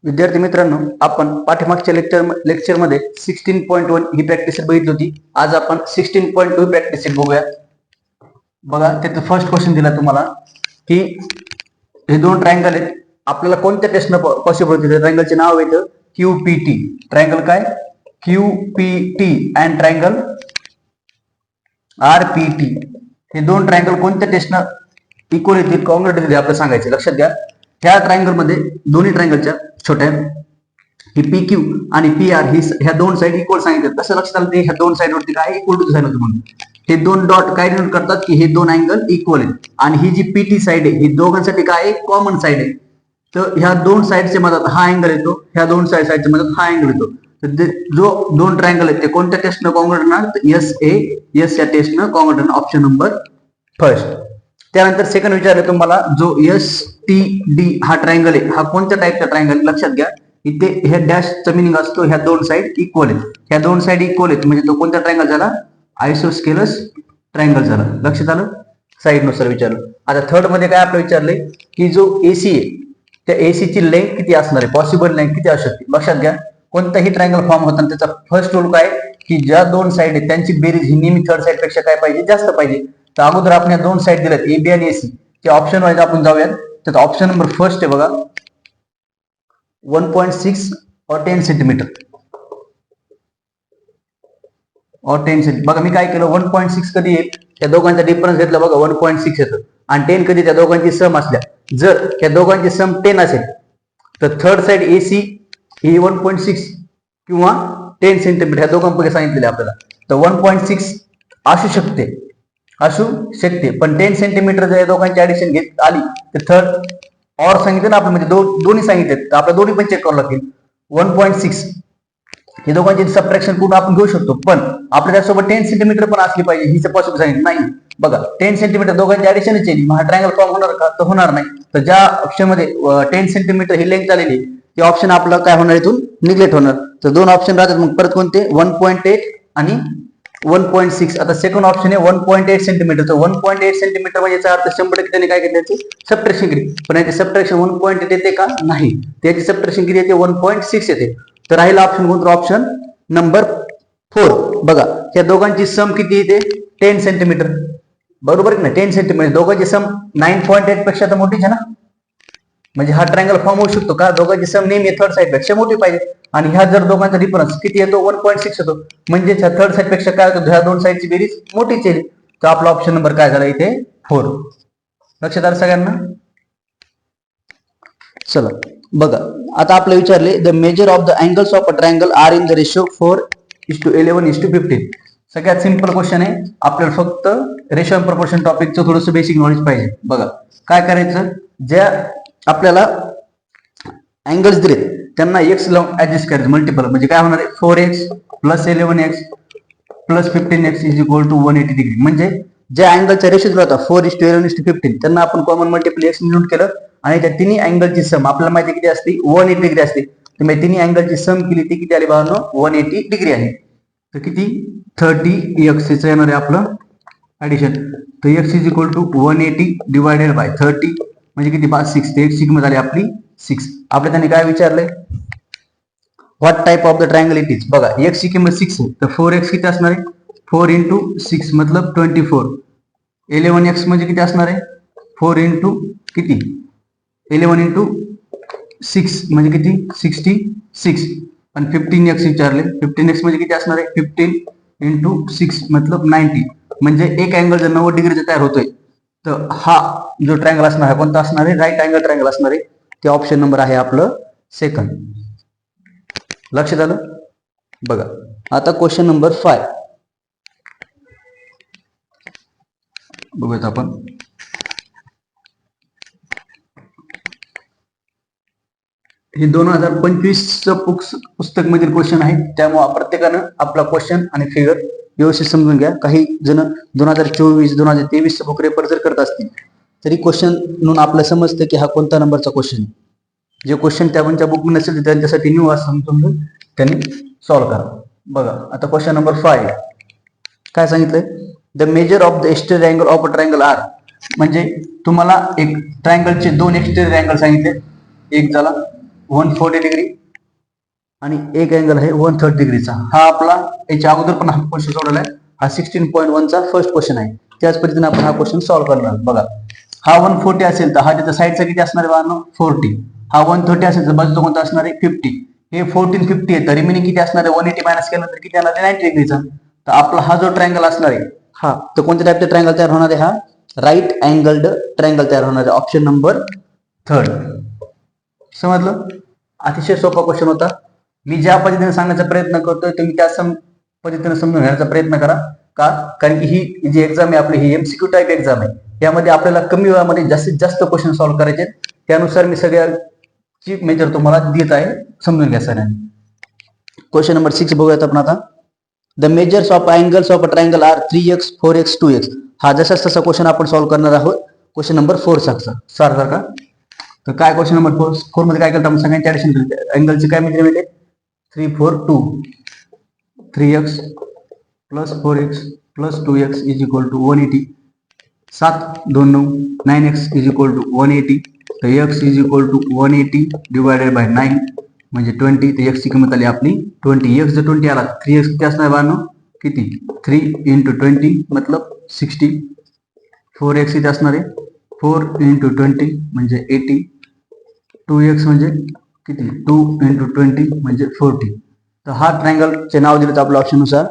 विद्यार्थी मित्रांनो, आपण पाठीमागच्या लेक्चरमध्ये 16.1 ही प्रॅक्टिस बघितली होती. आज आपण 16.2 प्रॅक्टिस बघूया. बघा, त्याचं फर्स्ट क्वेश्चन दिला तुम्हाला की हे दोन ट्रायंगल आहेत. आपल्याला कोणत्या टेस्टनं पॉसिबल होते? ट्रायंगलचे नाव येतं QPT. ट्रायंगल काय? QPT and triangle RPT. हे दोन ट्रायंगल कोणत्या टेस्टनं इक्वल येतील, कॉन्ग्रेट येतील आपल्याला सांगायचे. लक्षात घ्या, ह्या ट्रायंगल मध्ये दोन्ही ट्रायंगलच्या छोट्या ही PQ आणि PR ही ह्या दोन साइड इक्वल सांगितलं. कसं लक्षात आलं? ह्या दोन साइड वरती काय इक्वल टू साइन होतं म्हणून हे दोन डॉट काय डिनोट करतात की हे दोन अँगल इक्वल आहेत. आणि ही जी PT साइड आहे ही दोघांसाठी काय आहे? कॉमन साइड आहे. तर ह्या दोन साइडच्या मधात हा अँगल येतो, ह्या दोन साइडच्या मधात हा अँगल येतो. तर जो दोन ट्रायंगल आहेत ते कोणत्या टेस्टनं कॉन्ग्रेट होणार? S या टेस्टनं कॉन्ग्रेट होणार. Option number first. त्यानंतर सेकंड विचारलं तुम्हाला, जो STD हा ट्रायंगल आहे हा कोणत्या टाईपचा ट्रायंगल? लक्षात घ्या, इथे ह्या डॅशचा मिनिंग असतो ह्या दोन साइड इक्वल आहेत. ह्या दोन साइड इक्वल आहेत म्हणजे तो कोणता ट्रायंगल झाला? आयसोस्केलस ट्रायंगल झाला. लक्षात आलं? साइड नुसार विचारलं. आता थर्ड मध्ये काय आपलं विचारलंय की जो AC आहे त्या AC ची लेंथ किती असणार आहे? पॉसिबल लेंथ किती असू शकते? लक्षात घ्या, कोणताही ट्रायंगल फॉर्म होताना त्याचा फर्स्ट रूल काय की ज्या दोन साइड आहेत त्यांची बेरीज ही नेहमी थर्ड साइड पेक्षा काय पाहिजे? जास्त पाहिजे. तर अगोदर आपण या दोन साइड दिल्यात AB आणि AC ते ऑप्शन वाईज आपण जाऊयात. तर ऑप्शन नंबर फर्स्ट आहे बघा, 1.6 और 10 सेंटीमीटर और 10 सेंटीमीटर. बघा, मी काय केलं, 1.6 कधी येईल? त्या दोघांचा डिफरन्स घेतला बघा, 1.6 येतं. आणि 10 कधी? त्या दोघांची सम असल्या. जर त्या दोघांची सम 10 असेल तर थर्ड साइड AC ही 1.6 किंवा 10 सेंटीमीटर ह्या दोघांपैकी सांगितलेले आपल्याला. तर 1.6 असू शकते पण 10 सेंटीमीटर जर या दोघांची ऍडिशन घेत आली तर थर्ड और सांगितलं ना आपण, म्हणजे दोन्ही सांगितले तर आपल्याला दोन्ही पण चेक करावं लागतील. 1.6 हे दोघांची सबट्रॅक्शन करून आपण घेऊ शकतो, पण आपल्या त्यासोबत 10 सेंटीमीटर पण असली पाहिजे. ही पॉसिबल सांगितलं नाही. बघा, 10 सेंटीमीटर दोघांची ऍडिशनच येईल, मग हा ट्रायंगल फॉर्म होणार का? तर होणार नाही. तर ज्या ऑप्शन मध्ये 10 सेंटीमीटर ही लेंथ आलेली ते ऑप्शन आपलं काय होणार? इथून निग्लेक्ट होणार. तर दोन ऑप्शन राहतात मग परत कोणते? 1.8 आणि 1.6. आता सेकंड ऑप्शन आहे 1.8 सेंटीमीटर. तर 1.8 सेंटीमीटर म्हणजे याचा अर्थ 100% त्याने काय केलं? सबट्रॅक्शन केली. पण याची सबट्रॅक्शन 1.8 येते का? नाही. त्याची सबट्रॅक्शन किती येते? 1.6 येते. तर राहिला ऑप्शन कोणतं? Option number 4. बघा, या दोघांची सम किती येते? 10 सेंटीमीटर. बरोबर की नाही? 10 सेंटीमीटर. दोघांची सम 9.8 पेक्षा तर मोठीच आहे ना. म्हणजे हा ट्रायंगल फॉर्म होऊ शकतो का? दोघांची सम नेहमी थर्ड साइड पेक्षा मोठी पाहिजे. आणि ह्या जर दोघांचा डिफरन्स किती येतो? 1.6 येतो. म्हणजे ह्या थर्ड साइड पेक्षा काय होतं? ह्या दोन साइडची बेरीज मोठीच येईल. तर आपला ऑप्शन नंबर काय झाला इथे? 4. लक्षात आलं सगळ्यांना? चला बघा, आता आपलं विचारले the measure of the angles of a triangle are in the ratio 4:11:15. सगळ्यात सिंपल क्वेश्चन आहे. आपल्याला फक्त रेशो अँड प्रपोर्शन टॉपिकचं थोडंसं बेसिक नॉलेज पाहिजे. बघा काय करायचं, ज्या आपल्याला अँगल्स दिलेत त्यांना x लावून ऍडजस्ट करायचं, मल्टिपल. म्हणजे काय होणार आहे? 4x plus 11x plus 15x is equal to 180 degree. म्हणजे ज्या अँगलचा रेशो दिला होता 4:11:15 त्यांना आपण कॉमन मल्टिपल x नोट केलं आणि त्या तिन्ही अँगलची सम आपल्याला माहिती किती असते? 180 डिग्री असते. तर मी तिन्ही अँगलची सम केली ती किती आली बाळांनो? 180 डिग्री आहे. तर किती? 30x येणार आहे आपलं ऍडिशन. तर x is equal to 180 divided by 30 म्हणजे किती? 6. ते 6 मध्ये आली आपली 6. आपल्या त्यांनी काय विचारलंय? What type of the triangle it is. बघा, x ची किंमत 6 आहे तर 4x किती असणार आहे? 4 into 6 मतलब 24. 11x म्हणजे किती असणार आहे? 4 into किती? 11 into 6 म्हणजे किती? 66. आणि 15x विचारले. 15x म्हणजे किती असणार आहे? 15 into 6 मतलब 90. म्हणजे एक अँगल जर 90 डिग्रीचा तयार होतोय तर हा जो ट्रायंगल असणार आहे कोणता असणार आहे? राईट अँगल ट्रायंगल असणार आहे. ते ऑप्शन नंबर आहे आपलं सेकंड. लक्षात आलं? बघा, आता क्वेश्चन नंबर 5 बघूयात आपण. हे 2025 पुस्तक मधील क्वेश्चन आहे, त्यामुळे प्रत्येकानं आपला क्वेश्चन आणि फिगर व्यवस्थित समजून घ्या. काही जण 2024 2023 बुक रेफर जर करत असतील तरी क्वेश्चन म्हणून आपल्याला समजतं की हा कोणता नंबरचा क्वेश्चन आहे. जे क्वेश्चन त्यांच्या बुक नसेल तर त्यांच्यासाठी न्यू असं समजून त्यांनी सॉल्व्ह करा. बघा, आता क्वेश्चन नंबर 5 काय सांगितलंय? The measure of the exterior angle of a triangle are. म्हणजे तुम्हाला एक ट्रायंगलचे दोन एक्सटेरियर अँगल सांगितले. एक झाला 140 डिग्री आणि एक अँगल आहे 130 डिग्रीचा. हा आपला याच्या अगोदर पण हा क्वेश्चन सोडवला आहे. हा 16.1 चा फर्स्ट क्वेश्चन आहे. त्याच पद्धतीने आपण हा क्वेश्चन सॉल्व्ह करणार. बघा, हा 140 असेल तर हा त्याच्या साईडचा किती असणार आहे बाळांनो? 40. हा 130 असेल तर बाजूचा कोणता असणार आहे? 50. हे 14 50 आहे तर रिमेनिंग किती असणार आहे? 180 मायनस केल्यानंतर किती येणार आहे? 90 डिग्रीचा. तर आपला हा जो ट्रायंगल असणार आहे हा तर कोणत्या टाईपचा ट्रायंगल तयार होणार आहे? हा राईट अँगल्ड ट्रायंगल तयार होणार आहे. Option number 3. समजलं? अतिशय सोपा क्वेश्चन होता. मी ज्या पद्धतीने सांगण्याचा प्रयत्न करतोय तुम्ही त्या पद्धतीने समजून घेण्याचा प्रयत्न करा. का? कारण की ही जी एक्झाम आहे आपली ही एमसीक्यू टाईप एक्झाम आहे. यामध्ये आपल्याला कमी वेळामध्ये जास्तीत जास्त क्वेश्चन सॉल्व्ह करायचे. त्यानुसार मी सगळ्याची मेजर तुम्हाला देत आहे. समजून घ्या सगळ्यांनी. क्वेश्चन नंबर 6 बघूयात आपण आता. The measures of angles of a triangle are 3x 4x 2x. हा जसाच तसा क्वेश्चन आपण सॉल्व्ह करणार आहोत. क्वेश्चन नंबर 4 सारखा. तर काय क्वेश्चन नंबर 4 मध्ये काय केलं आपण सगळ्यांची ऍडिशन केली. अँगलची काय मेजरमेंट आहे? 3 4 2. 3x plus 4x plus 2x is equal to 180. 7 2 9 9x is equal to 180. तर x is equal to 180 divided by 9 म्हणजे 20. तर x ची किंमत आली आपली 20. x जर 20 आला 3x किती असणार बाळांनो? किती? 3 into 20 मतलब 60. 4x किती असणार आहे? 4 into 20 म्हणजे 80. 2x म्हणजे किती? 2 into 20 म्हणजे 40. तर हा ट्रायंगलचे नाव दिलं आपल्या ऑप्शन नुसार.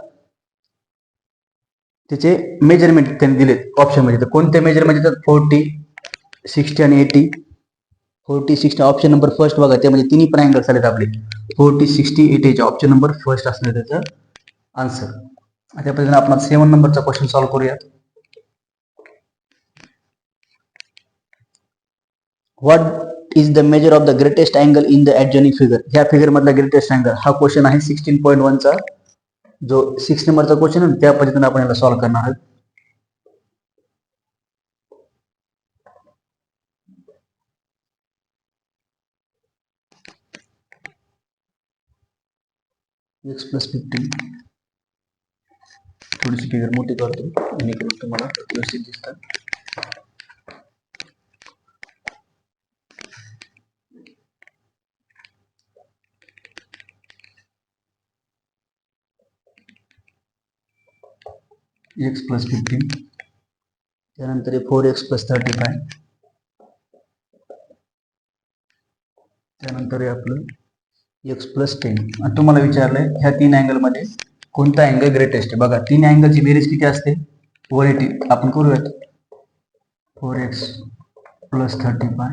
त्याचे मेजरमेंट त्यांनी दिलेत ऑप्शन मध्ये. तर कोणते मेजरमेंट येतात? 40 60 आणि 80. 40 60 ऑप्शन नंबर फर्स्ट बघा. त्यामध्ये तिन्ही पण अँगल्स आलेत आपले 40 60 80. ऑप्शन नंबर फर्स्ट असणार त्याचं आन्सर. त्या पद्धतीने आपण 7 नंबरचा क्वेश्चन सॉल्व्ह करूया. What is the measure of the greatest angle in the adjoining figure. ह्या फिगर मधला ग्रेटेस्ट अँगल हा क्वेश्चन आहे 16.1 चा. जो 6 नंबरचा क्वेश्चन आहे त्या पद्धतीने आपण याला सॉल्व्ह करणार आहोत. x plus 15. थोडीशी फिगर मोठी करतो जेणेकरून तुम्हाला व्यवस्थित दिसतात. x plus 15. त्यानंतर 4x प्लस 35. त्यानंतर आपलं x प्लस 10. आणि तुम्हाला विचारलंय ह्या तीन अँगल मध्ये कोणता अँगल ग्रेटेस्ट आहे. बघा तीन अँगलची बेरीज किती असते? 180. आपण करूयात. 4x plus 35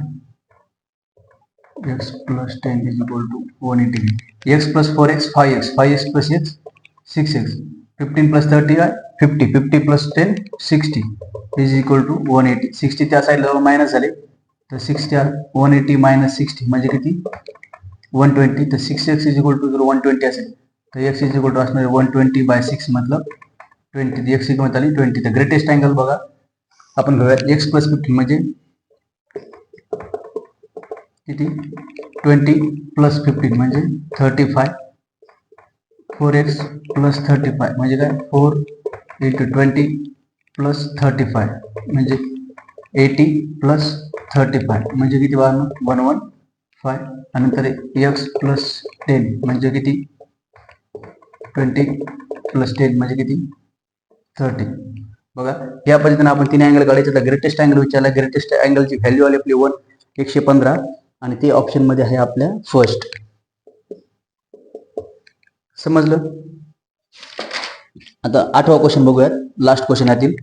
x plus 10 is equal to 180. x plus 4x 5x 5x plus x 6x. 15 plus 30 आहे 50. 50 प्लस 10 60 इज इक्वल टू 180. 60 त्या साईडला मायनस झाले तर 60 180 मायनस 60 म्हणजे किती? 120. तर 6x इज इक्वल टू जर 120 असेल तर x इज इक्वल टू असणार 120 बाय 6 मतलब 20. x ची किंमत आली 20. तर ग्रेटेस्ट अँगल बघा आपण घेऊयात x प्लस 15 म्हणजे किती? 20 प्लस 15 म्हणजे 35. 4x प्लस 35 म्हणजे काय? 4 इंटू 20 प्लस 35 म्हणजे 80 प्लस 35 म्हणजे किती बाळांनो? 115. आणि नंतर x प्लस 10 म्हणजे किती? 20 प्लस 10 म्हणजे किती? 30. बघा या पद्धतीने आपण तीन अँगल काढायचे. तर ग्रेटेस्ट अँगल विचारला. ग्रेटेस्ट अँगलची व्हॅल्यू आली आपली 115 आणि ते ऑप्शन मध्ये आहे आपल्या फर्स्ट. समजलं? आता 8वा क्वेश्चन बघूयात. लास्ट क्वेश्चन यातील.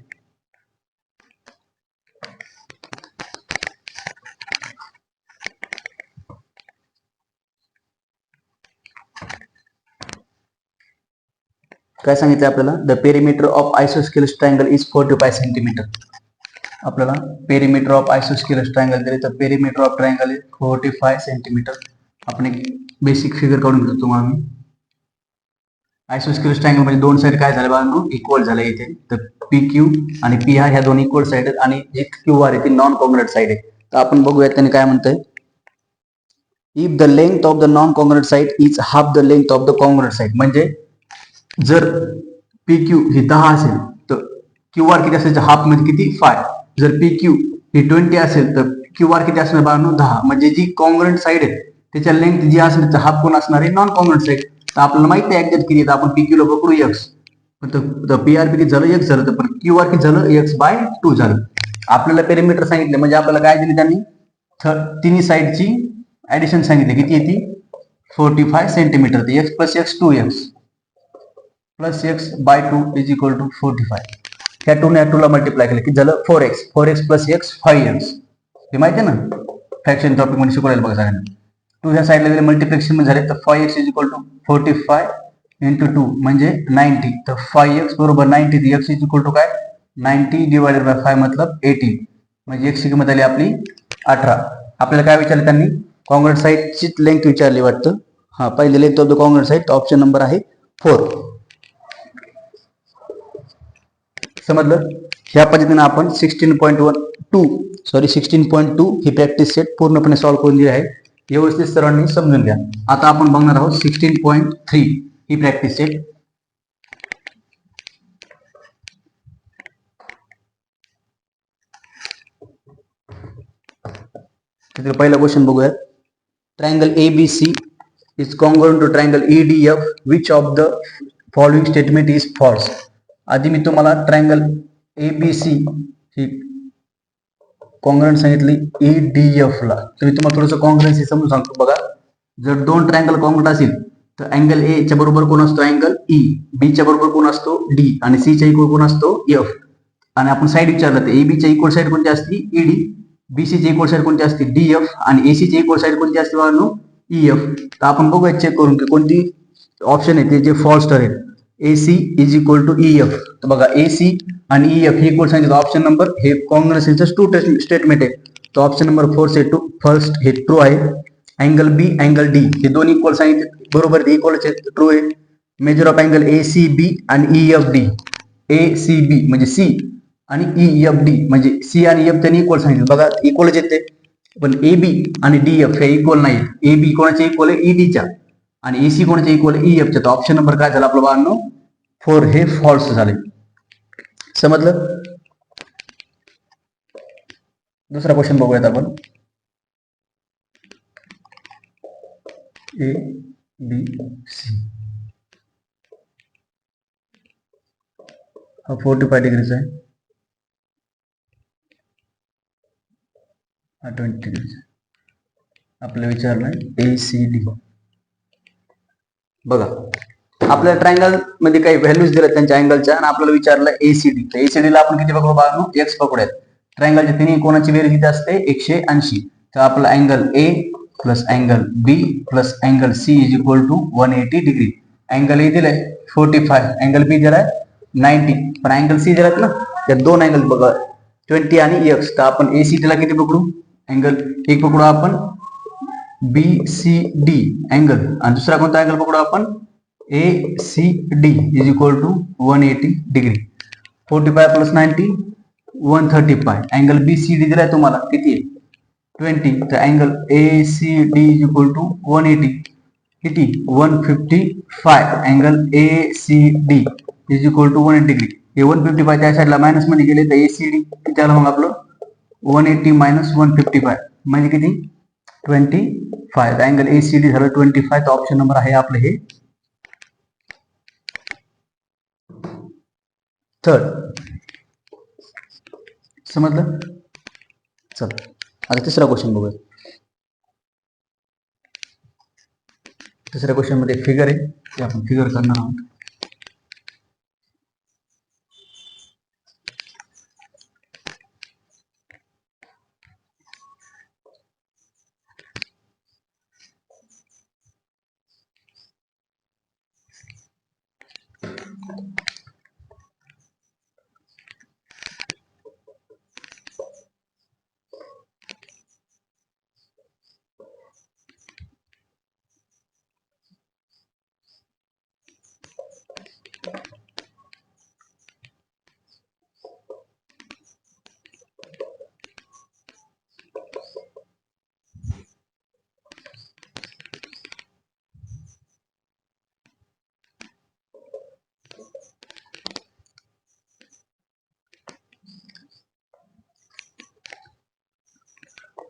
काय सांगितलं आपल्याला? The perimeter of isosceles triangle is 45 centimetre. आपल्याला पेरिमीटर ऑफ आयसोस्केलस ट्रायंगल दिले तर perimeter of triangle is 45 centimetre. आपण एक बेसिक फिगर काढून घेतो आम्ही. आयसोस्केलस ट्रायंगल म्हणजे दोन साइड काय झाले बाळांनो? इक्वल झाले इथे. तर पी क्यू आणि पी आर ह्या दोन इक्वल साइड आहेत आणि जी क्यू आर आहे ती नॉन कॉंग्रुएंट साइड आहे. तर आपण बघूयात त्याने काय म्हणतंय. If the length of the non congruent side is half the length of the congruent side. म्हणजे जर पी क्यू ही 10 असेल तर क्यू आर किती असेल? हाफ मध्ये किती? 5. जर पी क्यू ही 20 असेल तर क्यू आर किती असणार बाळांनो? 10. म्हणजे जी कॉंग्रुएंट साइड आहे त्याच्या लेंथ जी असणार तर हाफ कोण असणार आहे नॉन कॉंग्रुएंट साईड. तर आपल्याला माहिती आहे एक्झॅक्ट किती, तर आपण पी क्यूला पकडू एक्स, तर पी आर पी किती झालं एक्स झालं, तर पण क्यू आर किती झालं x/2 झालं. आपल्याला पेरिमीटर सांगितले म्हणजे आपल्याला काय दिले त्यांनी तिन्ही साईडची ऍडिशन सांगितले किती येते 45 सेंटीमीटर. तर x plus x 2x plus x/2 is equal to 45. ह्या 2 ने 2 ला मल्टिप्लाय केलं किती झालं 4x. 4x plus x 5x. हे माहिती आहे ना, फ्रॅक्शन टॉपिक मध्ये शिकवलेलं बघा सगळ्यांना. 2 ह्या साईडला गेले मल्टिप्लिकेशन मध्ये झाले तर 5x is equal to 45 into 2 म्हणजे 90. तर 5x बरोबर 90. x इज इक्वल टू काय 90 डिवायडेड बाय 5 मतलब 18. म्हणजे x ची किंमत आली आपली 18. आपल्याला काय विचारलं त्यांनी कॉंग्रुएंट साईडची लेंथ विचारली वाटतं. हा, पहिली length of the congruent side, option number आहे 4. समजलं. ह्या पद्धतीने आपण 16.2 ही प्रॅक्टिस सेट पूर्णपणे सॉल्व्ह करून दिली आहे. व्यवस्थित सर्वांनी समजून घ्या. आता आपण बघणार आहोत 16.3 ही प्रॅक्टिस सेट. पहिला क्वेश्चन बघूयात. Triangle ABC is congruent to triangle EDF. Which of the following statement is false. आधी मी तुम्हाला ट्रायंगल ABC ही कॉन्ग्रुएंट सांगितली EDF ला, तर मी तुम्हाला थोडंसं कॉन्ग्रुएंसी समजून सांगतो. बघा, जर दोन ट्रायंगल कॉन्ग्रुएंट असेल तर अँगल A च्या बरोबर कोण असतो अँगल E, B च्या बरोबर कोण असतो D आणि C च्या इक्वल कोण असतो F. आणि आपण साईड विचारलं तर AB च्या इक्वल साईड कोणती असते ED, BC ची इक्वल साईड कोणती असते DF आणि AC ची इक्वल साईड कोणती असते बाळांनो EF. तर आपण बघूया चेक करून की कोणती ऑप्शन आहे ते जे फॉल्स ठरेल. AC is equal to EF. तर बघा AC आणि EF हे इक्वल सांगितलं, ऑप्शन नंबर हे कॉन्ग्रुएंसीचं ट्रू स्टेटमेंट आहे. तर ऑप्शन नंबर 4 से फर्स्ट हे ट्रू आहे. अँगल B अँगल D हे दोन इक्वल सांगितले बरोबर, इक्वल ट्रू आहे. मेजर ऑफ अँगल ACB आणि EFD. ACB म्हणजे C आणि EFD म्हणजे C आणि F त्यांनी इक्वल सांगितलं. बघा इक्वलच येते, पण AB आणि DF हे इक्वल नाही. AB कोणाच्या इक्वल आहे ED च्या आणि AC कोणाच्या इक्वल आहे EF च्या. तर ऑप्शन नंबर काय झाला आपलं बाळांनो 4 हे फॉल्स झाले. समजलं. दुसरा क्वेश्चन बघूयात आपण. ABC हा 45 डिग्रीचा आहे, हा 20 डिग्रीचा. आपल्याला विचारलंय ACD. बघा आपल्या ट्रायंगल मध्ये काही व्हॅल्यूज दिल्या त्यांच्या अँगलच्या आणि आपल्याला विचारलं ACD. तर ACD ला आपण किती पकडू बाळांनो x पकडूयात. ट्रायंगलच्या तिन्ही कोणाची बेरीज किती असते 180. तर आपला angle A plus angle B plus angle C is equal to 180 degree. Angle A दिलाय 45, अँगल B दिलाय 90, पण अँगल C दिलात ना, त्या दोन अँगल बघा 20 आणि x. तर आपण ACD ला किती पकडू अँगल एक पकडू आपण BCD अँगल आणि दुसरा कोणता अँगल पकडू आपण ACD is equal to 180 degree. 45 plus 90 135. Angle BCD दिलाय तुम्हाला किती आहे 20. तर angle ACD is equal to 180 किती 155. Angle ACD is equal to 180 degree. हे 155 त्या साईडला मायनस मध्ये गेले तर ACD किती आलं मग आपलं 180 मायनस 155 म्हणजे किती 25. अँगल ACD झालं 25. तर ऑप्शन नंबर आहे आपलं हे थर्ड. समजलं. चल आता तिसरा क्वेश्चन बघूया. तिसऱ्या क्वेश्चन मध्ये फिगर आहे, ते आपण फिगर करणार आहोत.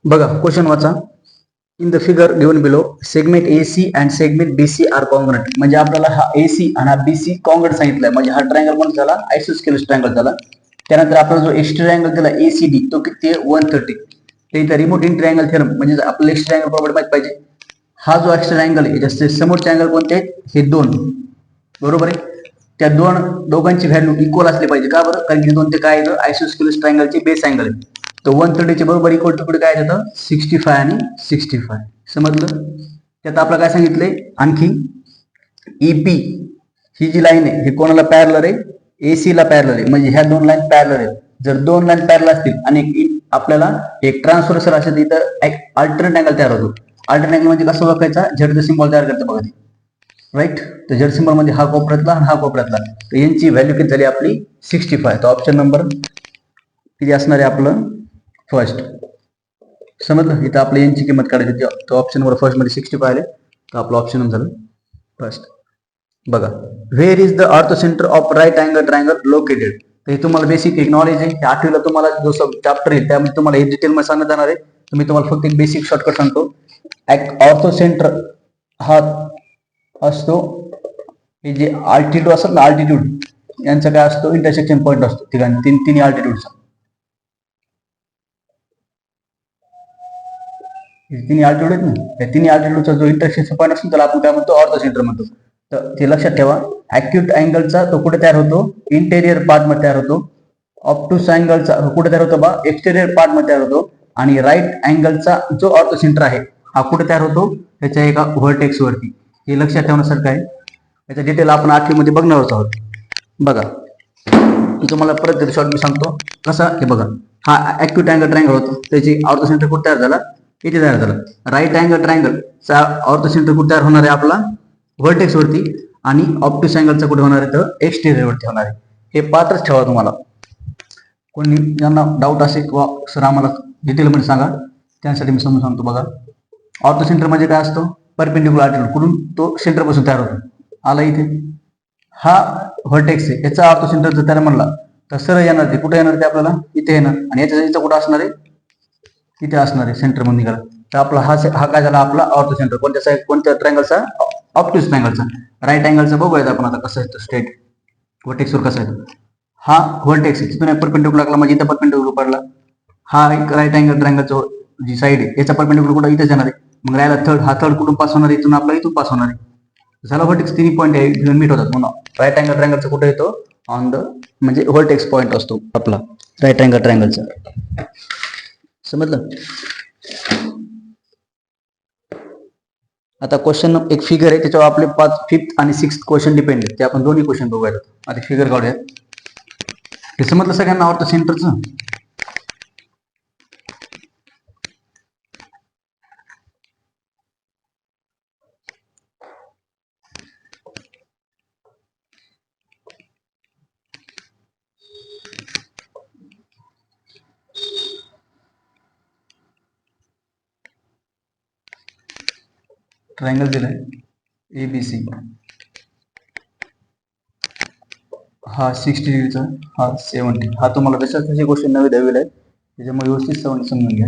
बघा क्वेश्चन वाचा. In the figure given below segment AC and segment BC are congruent. म्हणजे आपल्याला हा AC आणि हा BC कॉन्ग्रुएंट सांगितलाय, म्हणजे हा ट्रायंगल पण झाला आयसोस्केलस ट्रायंगल झाला. त्यानंतर आपला जो एक्स ट्रायंगल दिला ACD तो किती आहे 130. ते इथं रिमोट इन ट्रायंगल थेरम म्हणजे आपल्याला एक्स ट्रायंगल प्रॉपर्टी माहित पाहिजे. हा जो एक्स ट्रायंगल आहे याच्या समोरचे अँगल कोणते आहेत, हे दोन, बरोबर आहे. त्या दोघांची व्हॅल्यू इक्वल असली पाहिजे. का बरं, कारण की दोन ते काय आहे आयसोस्केलस ट्रायंगलचे बेस अँगल आहे. तर 130 चे बरोबर इक्वल टू काय येतं 65 आणि 65. समजलं. त्यात आपलं काय सांगितलंय आणखी EP ही जी लाईन आहे ही कोणाला पॅरलर आहे, AC ला पॅरलर आहे. म्हणजे ह्या दोन लाईन पॅरलर आहेत. जर दोन लाईन पॅरलर असतील आणि आपल्याला एक ट्रान्सव्हर्सल असेल तर इथं अल्टरनेट अँगल तयार होतो. अल्टरनेट अँगल म्हणजे कसं ओळखायचा, झेडचा सिम्बॉल तयार करतं बघा, राईट. तर झेड सिम्बॉल मध्ये हा कोपऱ्यातला आणि हा कोपऱ्यातला, तर यांची व्हॅल्यू किती झाली आपली 65. तर ऑप्शन नंबर किती असणार आहे आपलं फर्स्ट. समजलं. इथं आपल्या यांची किंमत काढायची, तो ऑप्शन नंबर फर्स्ट मध्ये 65 आले, तर आपलं ऑप्शन झालं फर्स्ट. बघा, where is the orthocentre of right angle triangle located. तर हे तुम्हाला बेसिक एक नॉलेज आहे. आठवीला तुम्हाला जो चॅप्टर येईल त्यामध्ये तुम्हाला हे डिटेल मध्ये सांगण्यात जाणार आहे. तर मी तुम्हाला फक्त एक बेसिक शॉर्टकट सांगतो. ऑर्थोसेंटर हा असतो हे जे अल्टिट्यूड असतात ना, अल्टिट्यूड यांचा काय असतो इंटरसेक्शन पॉईंट असतो ठिकाणी तिन्ही अल्टिट्यूडचा. तिन्ही अल्टिट्यूड आहेत ना, त्या तिन्ही अल्टिट्यूडचा जो इंटरसेक्शन पॉईंट असतो त्याला आपण काय म्हणतो ऑर्थोसेंटर म्हणतो. तर ते लक्षात ठेवा. ॲक्यूट अँगलचा तो कुठे तयार होतो, इंटेरियर पार्ट मध्ये तयार होतो. ऑप्टूस अँगलचा कुठे तयार होतो बा, एक्सटेरियर पार्ट मध्ये तयार होतो. आणि राईट अँगलचा जो ऑर्थोसेंटर आहे हा कुठे तयार होतो, त्याच्या एका व्हर्टेक्स वरती. हे लक्षात ठेवण्यासारखं आहे. याचा डिटेल आपण 8वी मध्ये बघणारच आहोत. बघा, मी तुम्हाला परत शॉर्ट मी सांगतो कसा. हे बघा, हा ॲक्यूट अँगल ट्रायंगल होतो, त्याची ऑर्थोसेंटर कुठे तयार झाला, इथे तयार झाला. राईट अँगल ट्रायंगलचा ऑर्थोसेंटर कुठे तयार होणार आहे आपला व्हर्टेक्स वरती, आणि ऑप्टिक्स अँगलचा कुठे होणार आहे तर एक्सटेरियर वरती होणार आहे. हे पात्रच ठेवा. तुम्हाला कोणी ज्यांना डाऊट असेल किंवा सर आम्हाला डिटेल मध्ये सांगा, त्यासाठी मी समजून सांगतो. बघा, ऑर्थोसेंटर म्हणजे काय असतो, परपेंडिक्युलर अल्टिट्यूड कुठून तो सेंटर पासून तयार होतो. आला इथे हा व्हर्टेक्स आहे, याचा ऑर्थोसेंटर जर तयार म्हणला तर सरळ येणार, ते कुठे येणार, ते आपल्याला इथे येणार. आणि याचा कुठं असणार आहे, इथे असणार आहे सेंटर मध्ये निघाला. तर आपला हा काय झाला आपला ऑर्थोसेंटर. कोणत्या ट्रायंगलचा, ऑप्टिक्स ट्रायंगलचा. राईट अँगलचा बघूया आपण आता कसं आहे स्ट्रेट व्हर्टेक्सवर कसं आहे. हा व्हर्टेक्स आहे, तिथून परपेंडिक्युलर लागला म्हणजे इथं परपेंडिक्युलर पडला. हा एक राईट अँगल ट्रायंगलचा जी साईड आहे याचा परपेंडिक्युलर कुठं इथेच येणार आहे. मग राहिला थर्ड, हा थर्ड कुठून पास होणार आहे, इथून आपला इथून पास होणार आहे. झाला व्हर्टेक्स. तिन्ही पॉईंट आहे मीट होतात. म्हणून राईट अँगल ट्रायंगलचा कुठे येतो, ऑन द म्हणजे व्हर्टेक्स पॉईंट असतो आपला राईट अँगल ट्रायंगलचा. समजलं. आता क्वेश्चन एक फिगर आहे, त्याच्यावर आपले 5th आणि 6th क्वेश्चन डिपेंड आहे. ते आपण दोन्ही क्वेश्चन बघूयात. आता फिगर काढूया. हे समजलं सगळ्यांना ऑर्थोसेंटरचं. ट्रायंगल दिलाय ABC, हा 60 डिग्रीचा, हा 70. हा तुम्हाला तशाच गोष्टी नवी द्यावी आहे, त्याच्यामुळे व्यवस्थित समजून घ्या.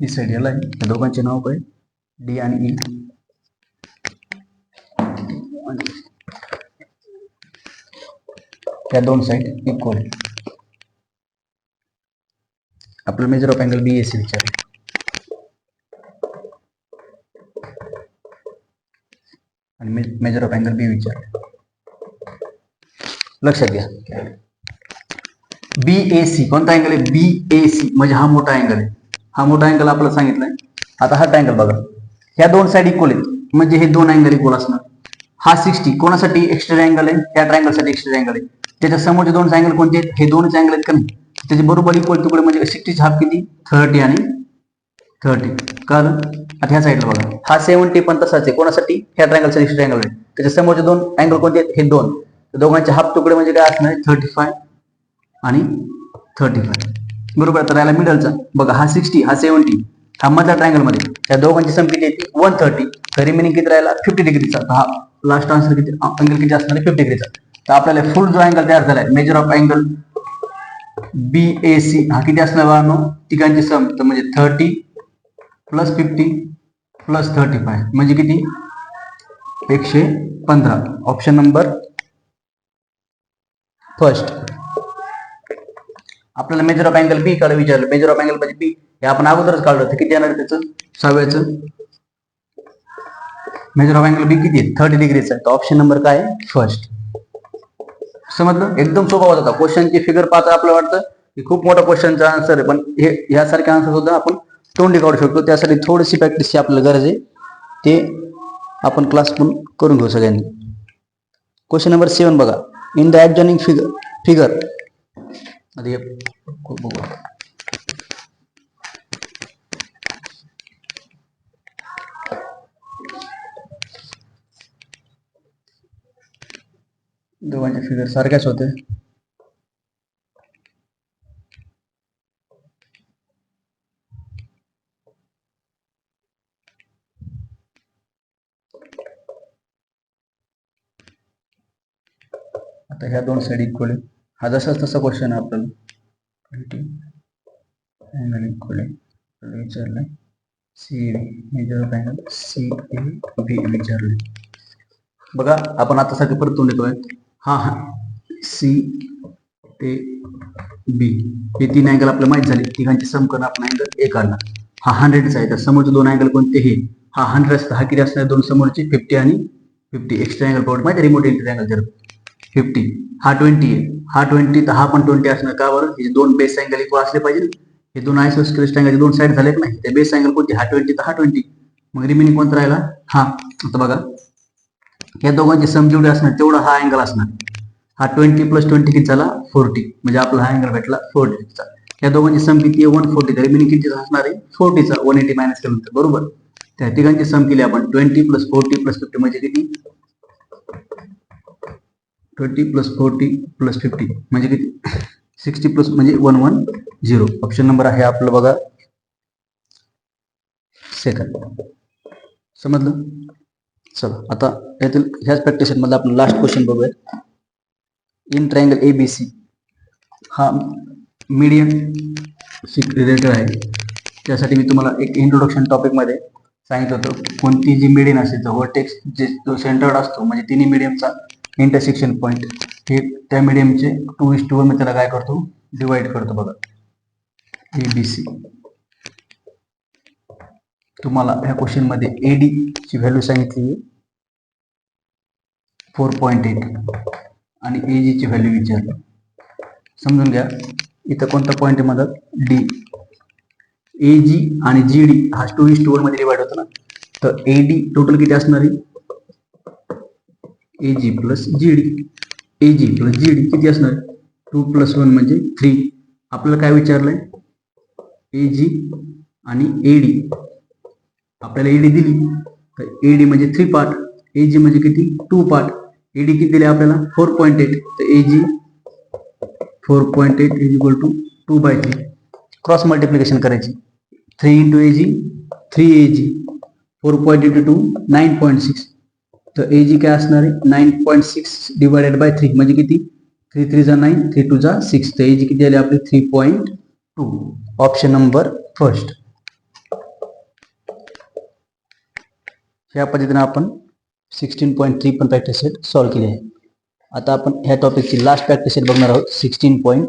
ही साईड याला आहे, त्या दोघांचे नाव काय D आणि E. त्या दोन साईड इक्वल. आपलं मेजर ऑफ अँगल BAC विचार आणि मेजर ऑफ अँगल B विचार. लक्षात घ्या. BAC कोणता अँगल आहे, BAC म्हणजे हा मोठा अँगल आहे. हा मोठा अँगल आपल्याला सांगितलाय. आता हा ट्रायंगल बघा, ह्या दोन साईड इक्वल आहेत म्हणजे हे दोन अँगल इक्वल असणार. हा 60 कोणासाठी एक्सटेरियर अँगल आहे, त्या ट्रायंगलसाठी एक्सटेरियर अँगल आहे. त्याच्या समोरचे दोन अँगल कोणते आहेत, हे दोनच अँगल आहेत का नाही, त्याचे बरोबर इक्वल तुकडे म्हणजे 60 हाफ किती 30 आणि 30. कळलं. आता ह्या साईडला बघा, हा 70 पण तसाच आहे. कोणासाठी, ह्या ट्रायंगलसाठी एक्सटेरियर अँगल आहे. त्याच्या समोरचे दोन अँगल कोणते आहेत, हे दोन. दोघांचे हाफ तुकडे म्हणजे काय असणार आहे 35 आणि 35. बरोबर. तर याला मिडलचा बघा, हा 60 हा 70, हा मधल्या ट्रायंगल मध्ये त्या दोघांची सम किती येते 130. तर रिमेनिंग किती राहिला 50 डिग्रीचा. हा लास्ट आन्सर किती अँगल किती असणार आहे 50 डिग्रीचा. तर आपल्याला फुल जो अँगल तयार झालाय मेजर ऑफ अँगल BAC हा किती असणार बाळांनो, तिघांची सम तर म्हणजे 30 प्लस 50 प्लस 35 म्हणजे किती 115. Option number first. आपल्याला मेजर ऑफ अँगल बी काढायला विचारलं. मेजर ऑफ अँगल म्हणजे बी हे आपण अगोदरच काढलं होतं. किती येणार त्याचं 6व्याचं मेजर ऑफ अँगल बी किती आहे 30 डिग्रीचा आहे. तर ऑप्शन नंबर काय आहे फर्स्ट. समजलं एकदम सोपा होता. क्वेश्चनची फिगर पाहता आपल्याला वाटतं की खूप मोठा क्वेश्चनचा आन्सर आहे, पण हे यासारखे आन्सर सुद्धा आपण तोंडी काढू शकतो. त्यासाठी थोडीशी प्रॅक्टिसची आपल्याला गरज आहे. ते आपण क्लास पण करून घेऊ सगळ्यांनी. क्वेश्चन नंबर 7 बघा. इन द ऍडजॉइनिंग फिगर दोघांच्या फिगर सारख्याच होते. आता ह्या दोन साइड इक्वल आहे. हा जसाच तसा क्वेश्चन आहे आपल्याला. 20 अँगल इक्वल आहे विचारलंय. See measure of angle C A B विचारलंय. बघा आपण आता सारखं परत तोंड येतोय. हा सी ए बी हे 3 अँगल आपल्याला माहित झाले. तिघांची सम करून आपण अँगल ए काढणार. हा 100चा आहे. तर समोरचे 2 अँगल कोणते हे हा 100 असतं. हा किती असणार 2 समोरचे 50 आणि 50 एक्स्ट्रा अँगल पॉवर माहिती रिमोट इंटर अँगल जर 50 हा 20 आहे. हा 20 तर हा पण 20 असणार. का बरं हे 2 बेस अँगल इक्वल असले पाहिजे. हे 2 आयसोस्केलेस ट्रायंगलचे 2 साइड झाले की नाही. ते बेस अँगल कोणते हा 20 तर हा 20 मग रिमेनिंग कोणता राहिला हा. आता बघा या दोघांची सम जेवढी असणार तेवढा हा अँगल असणार. हा 20 प्लस 20 किती झाला 40 म्हणजे आपला हा अँगल भेटला 40चा. या दोघांची सम किती आहे 140 तर रिमेनिंग किती असणार आहे 40चा 180 मायनस केल्यानंतर बरोबर. त्या तिघांची सम केली आपण 20 प्लस 40 प्लस 50 म्हणजे किती 20 प्लस 40 प्लस 50 म्हणजे किती 60 प्लस म्हणजे 110. ऑप्शन नंबर आहे आपलं बघा सेकंड. समजलं. चला आता यातील ह्याच प्रॅक्टिस मध्ये आपण लास्ट क्वेश्चन बघूया. इन ट्रायंगल एबीसी हा मीडियम रिलेटेड आहे. त्यासाठी मी तुम्हाला एक इंट्रोडक्शन टॉपिक मध्ये सांगितलं होतं कोणती जी मीडियम असेल तर व्हर्टेक्स जे जो सेंटर्ड असतो म्हणजे तिन्ही मीडियमचा इंटरसेक्शन पॉईंट हे त्या मीडियमचे 2:1 मी त्याला काय करतो डिवाइड करतो. बघा एबीसी तुम्हाला ह्या क्वेश्चन मध्ये एडी ची व्हॅल्यू सांगितली 4.8 आणि एजी ची व्हॅल्यू विचारली. समजून घ्या इथं कोणता पॉईंट आहे मदत डी. एजी आणि जीडी हा 2:1 मध्ये डिवाइड होतो ना. तर एडी टोटल किती असणार आहे ag plus GD. Ag plus GD किती असणार 2 + 1 म्हणजे 3. आपल्याला काय विचारलंय एजी आणि एडी. आपल्याला एडी दिली तर एडी म्हणजे 3 पार्ट एजी म्हणजे किती 2 पार्ट. एडी किती दिले आपल्याला 4.8 तर AG 4.8 is equal to 2/3. Cross multiplication करायची 3 इंटू एजी 3 एजी 4.8 टू 9.6 तर एजी काय असणार आहे 9.6 डिवायडेड बाय 3 म्हणजे किती 3 3 जा 9 3 2 जा 6 तर एजी किती आली आपली 3.2. Option number first. ह्या पद्धतीने आपण 16.3 पण प्रॅक्टिस सेट सॉल्व्ह केली आहे. आता आपण ह्या टॉपिकची लास्ट प्रॅक्टिस सेट बघणार आहोत 16.4.